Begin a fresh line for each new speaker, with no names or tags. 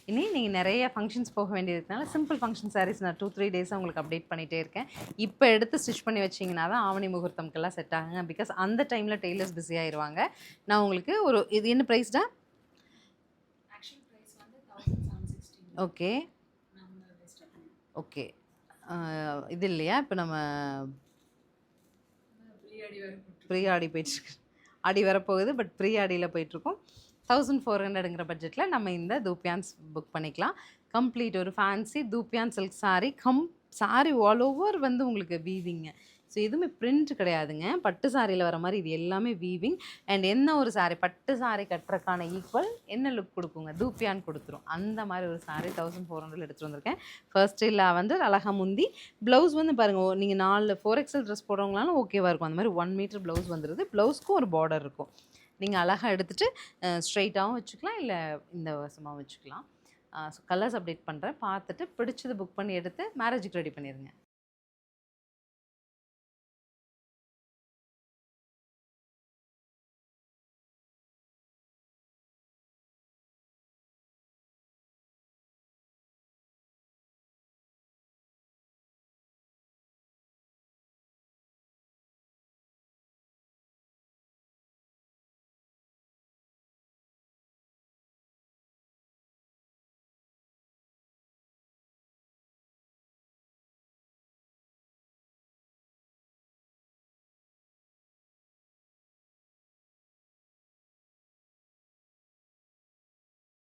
இனி நீங்கள் நிறைய ஃபங்க்ஷன்ஸ் போக வேண்டியதுனால சிம்பிள் ஃபங்க்ஷன் சாரீஸ் நான் 2-3 டேஸாக உங்களுக்கு அப்டேட் பண்ணிகிட்டே இருக்கேன். இப்போ எடுத்து ஸ்டிச் பண்ணி வச்சிங்கன்னா தான் ஆவணி முகூர்த்தம்க்கெல்லாம் செட் ஆகுங்க. பிகாஸ் அந்த டைமில் டெய்லர்ஸ் பிஸி ஆயிடுவாங்க. நான் உங்களுக்கு ஒரு இது என்ன ப்ரைஸ்டா? Okay okay. இது இல்லையா இப்போ நம்ம ப்ரீ ஆடி போயிட்டுருக்கு, ஆடி வரப்போகுது, பட் ப்ரீ ஆடியில் போயிட்டுருக்கோம். 1400ங்கிற பட்ஜெட்டில் நம்ம இந்த தூப்பியான்ஸ் புக் பண்ணிக்கலாம். கம்ப்ளீட் ஒரு fancy தூப்பியான் silk sari. Sari all over வந்து உங்களுக்கு வீவிங்க. ஸோ எதுவுமே பிரிண்ட் கிடையாதுங்க. பட்டு சாரியில் வர மாதிரி இது எல்லாமே வீவிங். அண்ட் என்ன ஒரு சாரீ பட்டு சாரீ கட்டுறக்கான ஈக்குவல் என்ன லுக் கொடுக்குங்க, தூப்பியான் கொடுத்துரும். அந்த மாதிரி ஒரு சாரீ 1400 எடுத்துகிட்டு வந்திருக்கேன். ஃபர்ஸ்ட்டு வந்து அழகா முந்தி ப்ளவுஸ் வந்து பாருங்கள், நீங்கள் 4XL ட்ரெஸ் போடுறவங்களாலும் ஓகேவாக இருக்கும். அந்த மாதிரி 1 மீட்டர் ப்ளவுஸ் வந்துடுது. ப்ளவுஸ்க்கும் ஒரு பார்டர் இருக்கும். நீங்கள் அழகாக எடுத்துகிட்டு ஸ்ட்ரெயிட்டாகவும் வச்சுக்கலாம், இல்லை இந்த வசமாகவும் வச்சுக்கலாம். ஸோ கலர்ஸ் அப்டேட் பண்ணுறேன். பார்த்துட்டு பிடிச்சது புக் பண்ணி எடுத்து மேரேஜுக்கு ரெடி பண்ணிடுங்க.